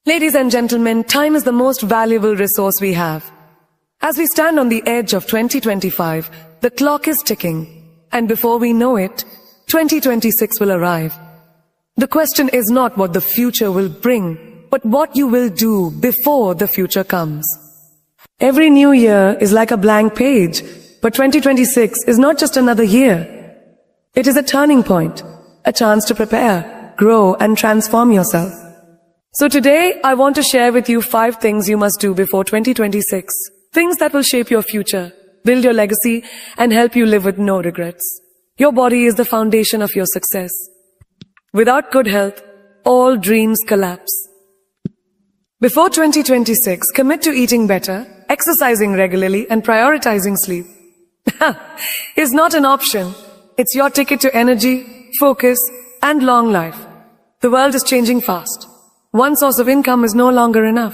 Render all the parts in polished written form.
Ladies and gentlemen, time is the most valuable resource we have. As we stand on the edge of 2025, the clock is ticking. And before we know it, 2026 will arrive. The question is not what the future will bring, but what you will do before the future comes. Every new year is like a blank page, but 2026 is not just another year. It is a turning point, a chance to prepare, grow, and transform yourself. So today, I want to share with you 5 things you must do before 2026. Things that will shape your future, build your legacy, and help you live with no regrets. Your body is the foundation of your success. Without good health, all dreams collapse. Before 2026, commit to eating better, exercising regularly, and prioritizing sleep. Is not an option. It's your ticket to energy, focus, and long life. The world is changing fast. One source of income is no longer enough.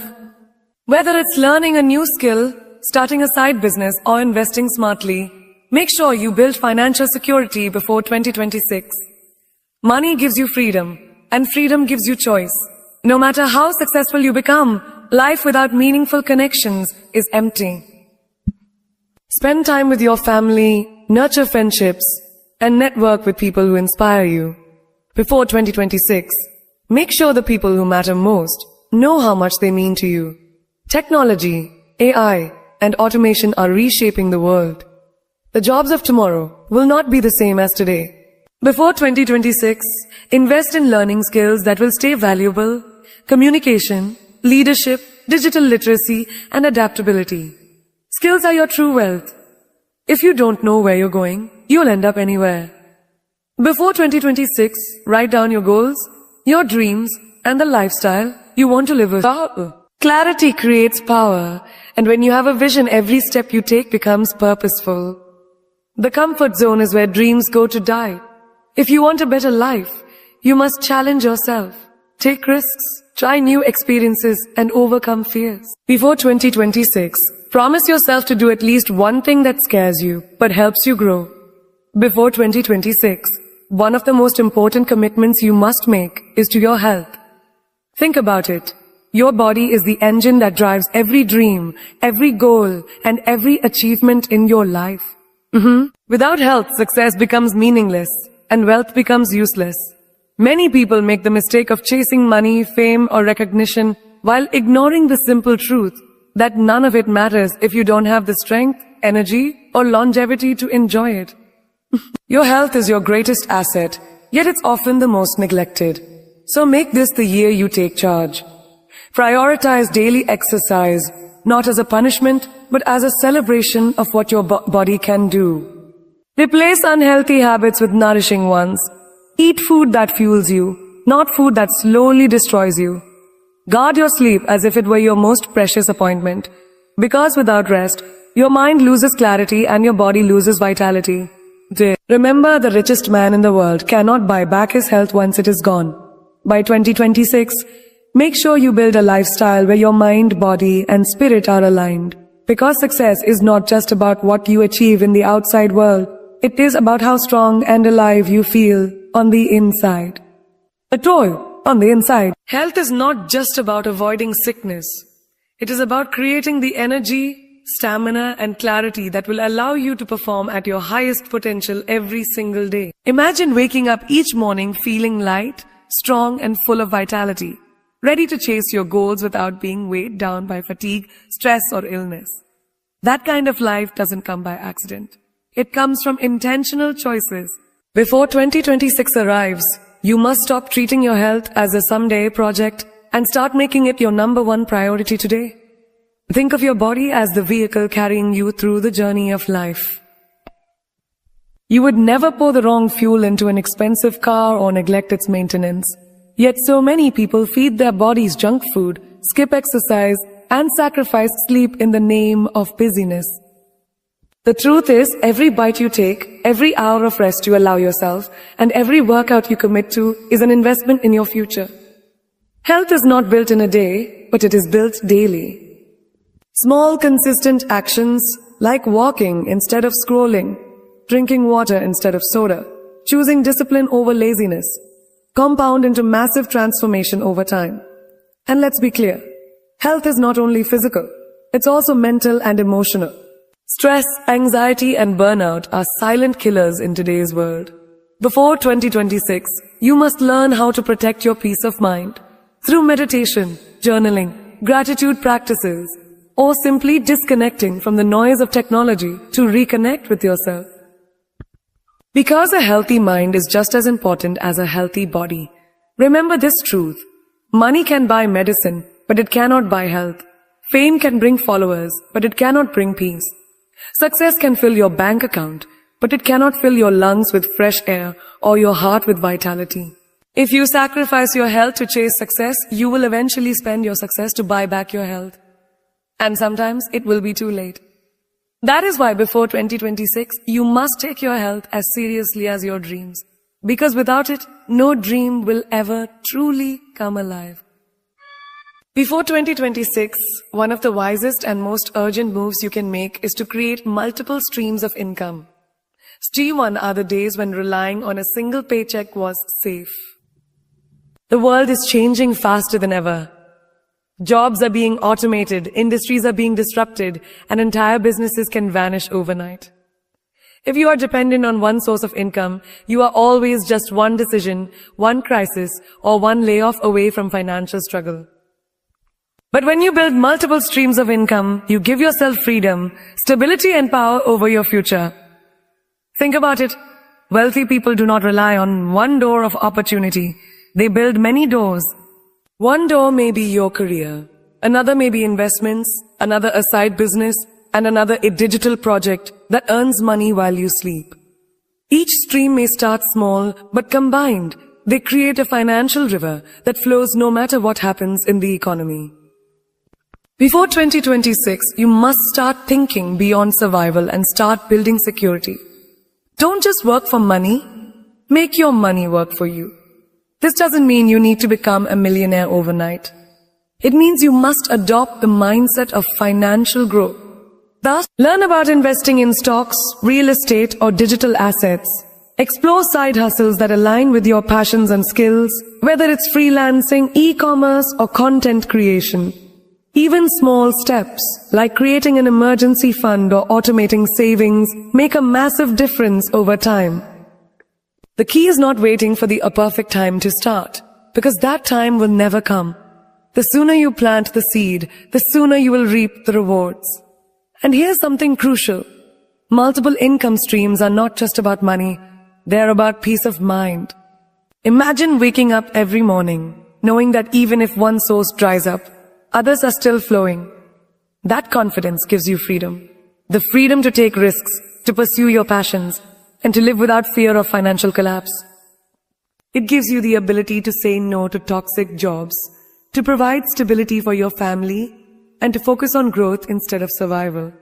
Whether it's learning a new skill, starting a side business, or investing smartly, make sure you build financial security before 2026. Money gives you freedom, and freedom gives you choice. No matter how successful you become, life without meaningful connections is empty. Spend time with your family, nurture friendships, and network with people who inspire you. Before 2026, make sure the people who matter most know how much they mean to you. Technology, AI, and automation are reshaping the world. The jobs of tomorrow will not be the same as today. Before 2026, invest in learning skills that will stay valuable: communication, leadership, digital literacy, and adaptability. Skills are your true wealth. If you don't know where you're going, you'll end up anywhere. Before 2026, write down your goals, your dreams, and the lifestyle you want to live with. Clarity creates power, and when you have a vision, every step you take becomes purposeful. The comfort zone is where dreams go to die. If you want a better life, you must challenge yourself, take risks, try new experiences, and overcome fears. Before 2026, promise yourself to do at least one thing that scares you, but helps you grow. Before 2026, one of the most important commitments you must make is to your health. Think about it. Your body is the engine that drives every dream, every goal, and every achievement in your life. Without health, success becomes meaningless, and wealth becomes useless. Many people make the mistake of chasing money, fame, or recognition while ignoring the simple truth that none of it matters if you don't have the strength, energy, or longevity to enjoy it. Your health is your greatest asset, yet it's often the most neglected. So make this the year you take charge. Prioritize daily exercise, not as a punishment, but as a celebration of what your body can do. Replace unhealthy habits with nourishing ones. Eat food that fuels you, not food that slowly destroys you. Guard your sleep as if it were your most precious appointment. Because without rest, your mind loses clarity and your body loses vitality. Remember, the richest man in the world cannot buy back his health once it is gone. By 2026, make sure you build a lifestyle where your mind, body, and spirit are aligned. Because success is not just about what you achieve in the outside world. It is about how strong and alive you feel on the inside. On the inside. Health is not just about avoiding sickness. It is about creating the energy, stamina, and clarity that will allow you to perform at your highest potential every single day. Imagine waking up each morning feeling light, strong, and full of vitality, ready to chase your goals without being weighed down by fatigue, stress, or illness. That kind of life doesn't come by accident. It comes from intentional choices. Before 2026 arrives, you must stop treating your health as a someday project and start making it your #1 priority today. Think of your body as the vehicle carrying you through the journey of life. You would never pour the wrong fuel into an expensive car or neglect its maintenance. Yet so many people feed their bodies junk food, skip exercise, and sacrifice sleep in the name of busyness. The truth is, every bite you take, every hour of rest you allow yourself, and every workout you commit to is an investment in your future. Health is not built in a day, but it is built daily. Small, consistent actions like walking instead of scrolling, drinking water instead of soda, choosing discipline over laziness, compound into massive transformation over time. And let's be clear, health is not only physical, it's also mental and emotional. Stress, anxiety, and burnout are silent killers in today's world. Before 2026, you must learn how to protect your peace of mind through meditation, journaling, gratitude practices, or simply disconnecting from the noise of technology to reconnect with yourself. Because a healthy mind is just as important as a healthy body. Remember this truth. Money can buy medicine, but it cannot buy health. Fame can bring followers, but it cannot bring peace. Success can fill your bank account, but it cannot fill your lungs with fresh air or your heart with vitality. If you sacrifice your health to chase success, you will eventually spend your success to buy back your health. And sometimes it will be too late. That is why before 2026, you must take your health as seriously as your dreams. Because without it, no dream will ever truly come alive. Before 2026, one of the wisest and most urgent moves you can make is to create multiple streams of income. G1 are the days when relying on a single paycheck was safe. The world is changing faster than ever. Jobs are being automated, industries are being disrupted, and entire businesses can vanish overnight. If you are dependent on one source of income, you are always just one decision, one crisis, or one layoff away from financial struggle. But when you build multiple streams of income, you give yourself freedom, stability, and power over your future. Think about it. Wealthy people do not rely on one door of opportunity. They build many doors. One door may be your career, another may be investments, another a side business, and another a digital project that earns money while you sleep. Each stream may start small, but combined, they create a financial river that flows no matter what happens in the economy. Before 2026, you must start thinking beyond survival and start building security. Don't just work for money, make your money work for you. This doesn't mean you need to become a millionaire overnight. It means you must adopt the mindset of financial growth. Thus, learn about investing in stocks, real estate, or digital assets. Explore side hustles that align with your passions and skills, whether it's freelancing, e-commerce, or content creation. Even small steps, like creating an emergency fund or automating savings, make a massive difference over time. The key is not waiting for the perfect time to start, because that time will never come. The sooner you plant the seed, the sooner you will reap the rewards. And here's something crucial. Multiple income streams are not just about money, they're about peace of mind. Imagine waking up every morning, knowing that even if one source dries up, others are still flowing. That confidence gives you freedom. The freedom to take risks, to pursue your passions, and to live without fear of financial collapse. It gives you the ability to say no to toxic jobs, to provide stability for your family, and to focus on growth instead of survival.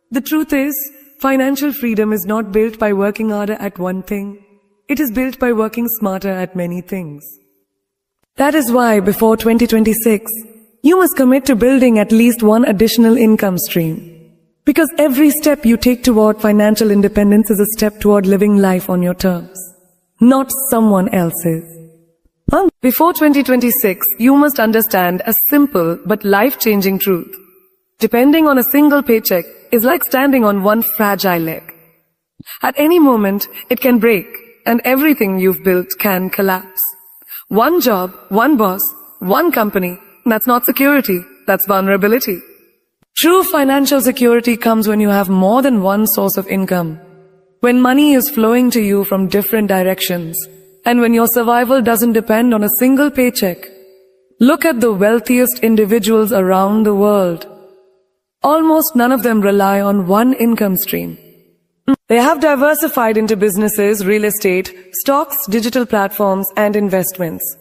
The truth is, financial freedom is not built by working harder at one thing. It is built by working smarter at many things. That is why before 2026, you must commit to building at least one additional income stream. Because every step you take toward financial independence is a step toward living life on your terms, not someone else's. Before 2026, you must understand a simple but life-changing truth. Depending on a single paycheck is like standing on one fragile leg. At any moment, it can break, and everything you've built can collapse. One job, one boss, one company, that's not security, that's vulnerability. True financial security comes when you have more than one source of income, when money is flowing to you from different directions, and when your survival doesn't depend on a single paycheck. Look at the wealthiest individuals around the world. Almost none of them rely on one income stream. They have diversified into businesses, real estate, stocks, digital platforms, and investments.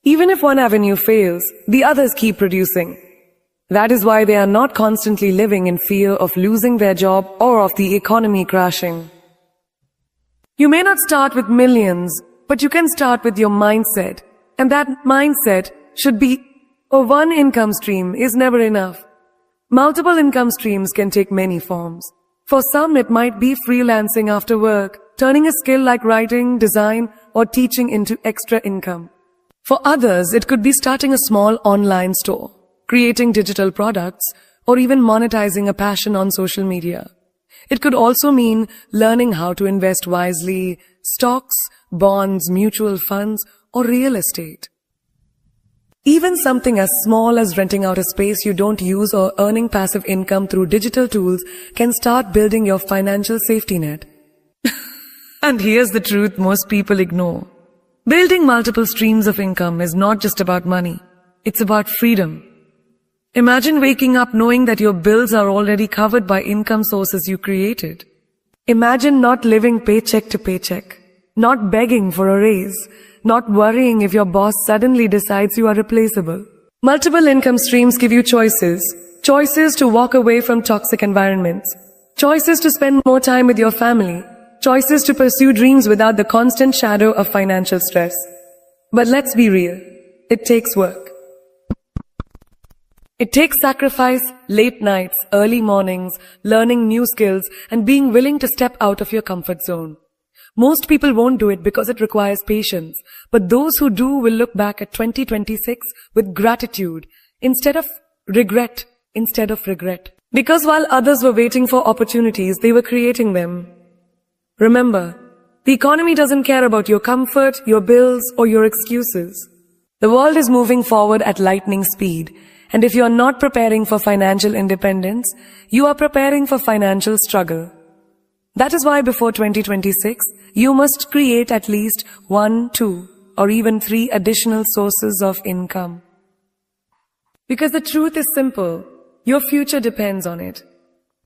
Even if one avenue fails, the others keep producing. That is why they are not constantly living in fear of losing their job or of the economy crashing. You may not start with millions, but you can start with your mindset. And that mindset should be, one income stream is never enough. Multiple income streams can take many forms. For some, it might be freelancing after work, turning a skill like writing, design, or teaching into extra income. For others, it could be starting a small online store, creating digital products, or even monetizing a passion on social media. It could also mean learning how to invest wisely, stocks, bonds, mutual funds, or real estate. Even something as small as renting out a space you don't use or earning passive income through digital tools can start building your financial safety net. And here's the truth most people ignore. Building multiple streams of income is not just about money. It's about freedom. Imagine waking up knowing that your bills are already covered by income sources you created. Imagine not living paycheck to paycheck, not begging for a raise, not worrying if your boss suddenly decides you are replaceable. Multiple income streams give you choices. Choices to walk away from toxic environments. Choices to spend more time with your family. Choices to pursue dreams without the constant shadow of financial stress. But let's be real. It takes work. It takes sacrifice, late nights, early mornings, learning new skills, and being willing to step out of your comfort zone. Most people won't do it because it requires patience, but those who do will look back at 2026 with gratitude instead of regret. Because while others were waiting for opportunities, they were creating them. Remember, the economy doesn't care about your comfort, your bills, or your excuses. The world is moving forward at lightning speed, and if you are not preparing for financial independence, you are preparing for financial struggle. That is why before 2026, you must create at least 1, 2, or even 3 additional sources of income. Because the truth is simple, your future depends on it.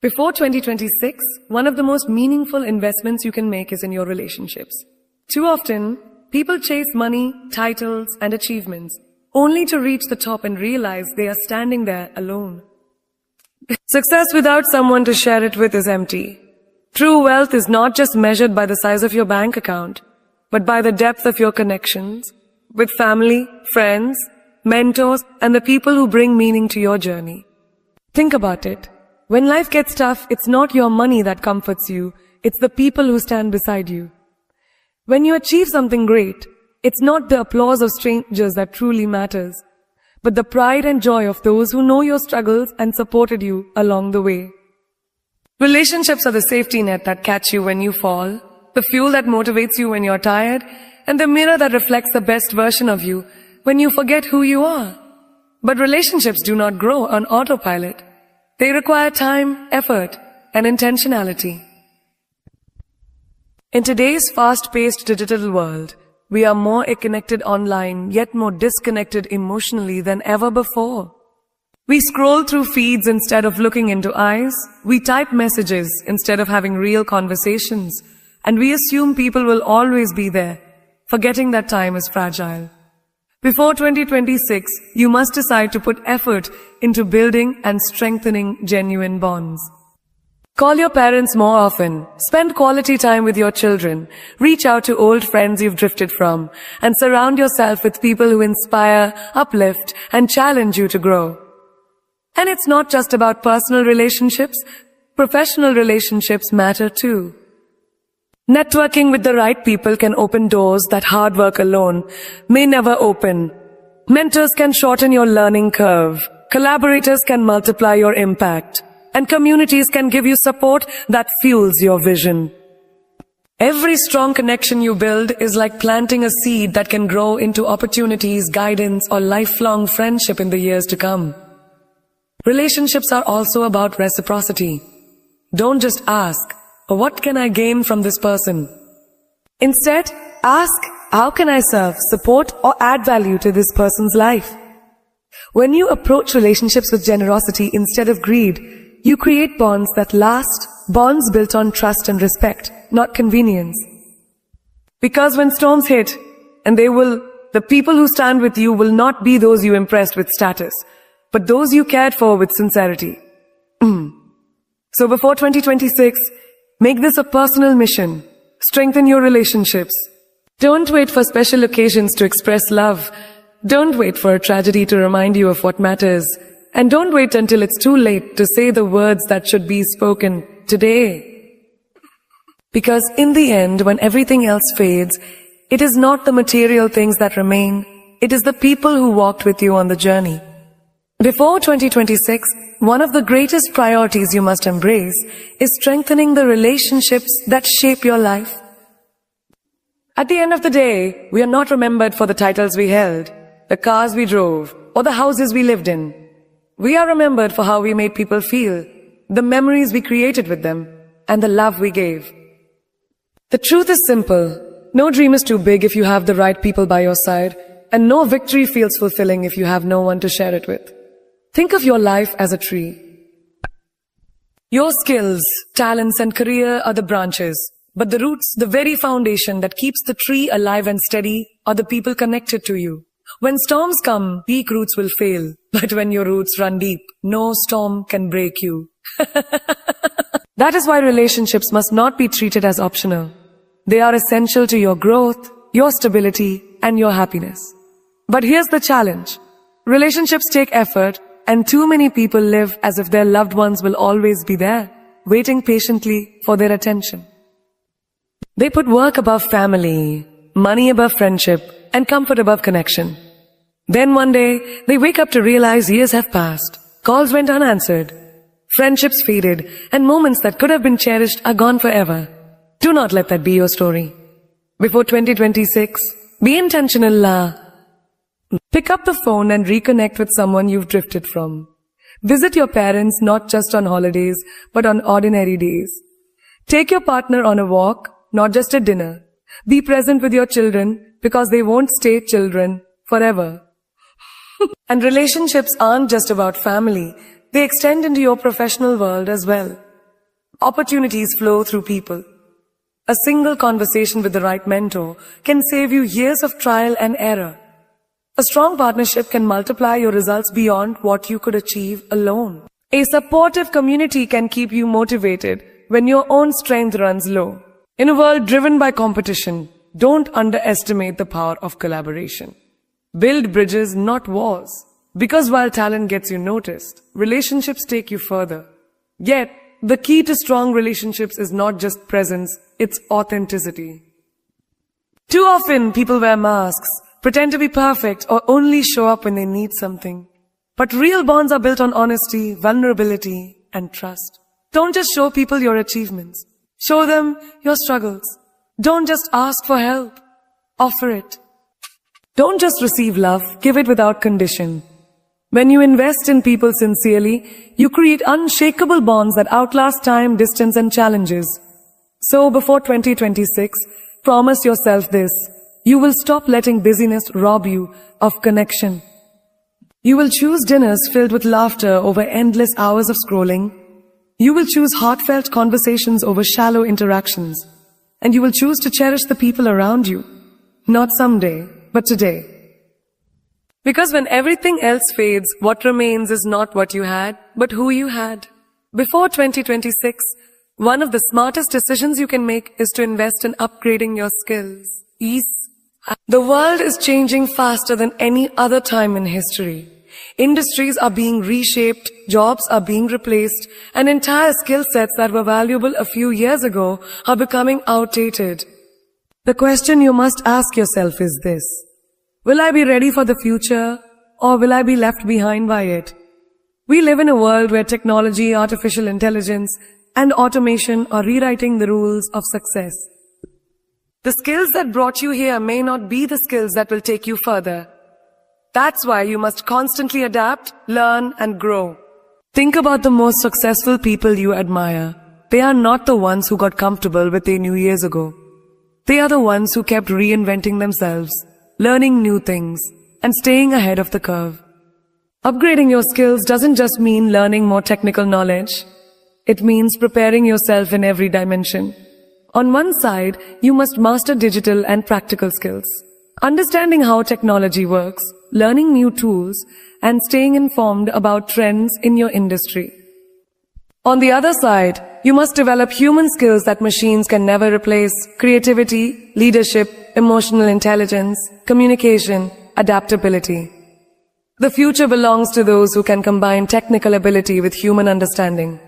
Before 2026, one of the most meaningful investments you can make is in your relationships. Too often, people chase money, titles, and achievements, only to reach the top and realize they are standing there alone. Success without someone to share it with is empty. True wealth is not just measured by the size of your bank account, but by the depth of your connections with family, friends, mentors, and the people who bring meaning to your journey. Think about it. When life gets tough, it's not your money that comforts you, it's the people who stand beside you. When you achieve something great, it's not the applause of strangers that truly matters, but the pride and joy of those who know your struggles and supported you along the way. Relationships are the safety net that catch you when you fall, the fuel that motivates you when you're tired, and the mirror that reflects the best version of you when you forget who you are. But relationships do not grow on autopilot. They require time, effort, and intentionality. In today's fast-paced digital world, we are more connected online, yet more disconnected emotionally than ever before. We scroll through feeds instead of looking into eyes. We type messages instead of having real conversations. And we assume people will always be there, forgetting that time is fragile. Before 2026, you must decide to put effort into building and strengthening genuine bonds. Call your parents more often, spend quality time with your children, reach out to old friends you've drifted from, and surround yourself with people who inspire, uplift, and challenge you to grow. And it's not just about personal relationships, professional relationships matter too. Networking with the right people can open doors that hard work alone may never open. Mentors can shorten your learning curve. Collaborators can multiply your impact. And communities can give you support that fuels your vision. Every strong connection you build is like planting a seed that can grow into opportunities, guidance, or lifelong friendship in the years to come. Relationships are also about reciprocity. Don't just ask, what can I gain from this person? Instead, ask, how can I serve, support, or add value to this person's life? When you approach relationships with generosity instead of greed, you create bonds that last, bonds built on trust and respect, not convenience. Because when storms hit, and the people who stand with you will not be those you impressed with status, but those you cared for with sincerity. So before 2026, make this a personal mission. Strengthen your relationships. Don't wait for special occasions to express love. Don't wait for a tragedy to remind you of what matters. And don't wait until it's too late to say the words that should be spoken today. Because in the end, when everything else fades, it is not the material things that remain, it is the people who walked with you on the journey. Before 2026, one of the greatest priorities you must embrace is strengthening the relationships that shape your life. At the end of the day, we are not remembered for the titles we held, the cars we drove, or the houses we lived in. We are remembered for how we made people feel, the memories we created with them, and the love we gave. The truth is simple. No dream is too big if you have the right people by your side, and no victory feels fulfilling if you have no one to share it with. Think of your life as a tree. Your skills, talents, and career are the branches, but the roots, the very foundation that keeps the tree alive and steady, are the people connected to you. When storms come, weak roots will fail, but when your roots run deep, no storm can break you. That is why relationships must not be treated as optional. They are essential to your growth, your stability, and your happiness. But here's the challenge. Relationships take effort, and too many people live as if their loved ones will always be there, waiting patiently for their attention. They put work above family, money above friendship, and comfort above connection. Then one day, they wake up to realize years have passed, calls went unanswered, friendships faded, and moments that could have been cherished are gone forever. Do not let that be your story. Before 2026, be intentional. Pick up the phone and reconnect with someone you've drifted from. Visit your parents not just on holidays, but on ordinary days. Take your partner on a walk, not just a dinner. Be present with your children because they won't stay children forever. And relationships aren't just about family. They extend into your professional world as well. Opportunities flow through people. A single conversation with the right mentor can save you years of trial and error. A strong partnership can multiply your results beyond what you could achieve alone. A supportive community can keep you motivated when your own strength runs low. In a world driven by competition, don't underestimate the power of collaboration. Build bridges, not walls. Because while talent gets you noticed, relationships take you further. Yet, the key to strong relationships is not just presence, it's authenticity. Too often, people wear masks, pretend to be perfect, or only show up when they need something. But real bonds are built on honesty, vulnerability, and trust. Don't just show people your achievements. Show them your struggles. Don't just ask for help. Offer it. Don't just receive love, give it without condition. When you invest in people sincerely, you create unshakable bonds that outlast time, distance, and challenges. So before 2026, promise yourself this. You will stop letting busyness rob you of connection. You will choose dinners filled with laughter over endless hours of scrolling. You will choose heartfelt conversations over shallow interactions. And you will choose to cherish the people around you. Not someday, but today. Because when everything else fades, what remains is not what you had, but who you had. Before 2026, one of the smartest decisions you can make is to invest in upgrading your skills. The world is changing faster than any other time in history. Industries are being reshaped, jobs are being replaced, and entire skill sets that were valuable a few years ago are becoming outdated. The question you must ask yourself is this: will I be ready for the future, or will I be left behind by it? We live in a world where technology, artificial intelligence, and automation are rewriting the rules of success. The skills that brought you here may not be the skills that will take you further. That's why you must constantly adapt, learn, and grow. Think about the most successful people you admire. They are not the ones who got comfortable with they knew years ago. They are the ones who kept reinventing themselves, learning new things, and staying ahead of the curve. Upgrading your skills doesn't just mean learning more technical knowledge. It means preparing yourself in every dimension. On one side, you must master digital and practical skills, understanding how technology works, learning new tools, and staying informed about trends in your industry. On the other side, you must develop human skills that machines can never replace: creativity, leadership, emotional intelligence, communication, adaptability. The future belongs to those who can combine technical ability with human understanding.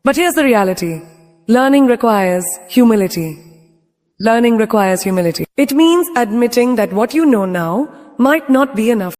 But here's the reality. Learning requires humility. Learning requires humility. It means admitting that what you know now might not be enough.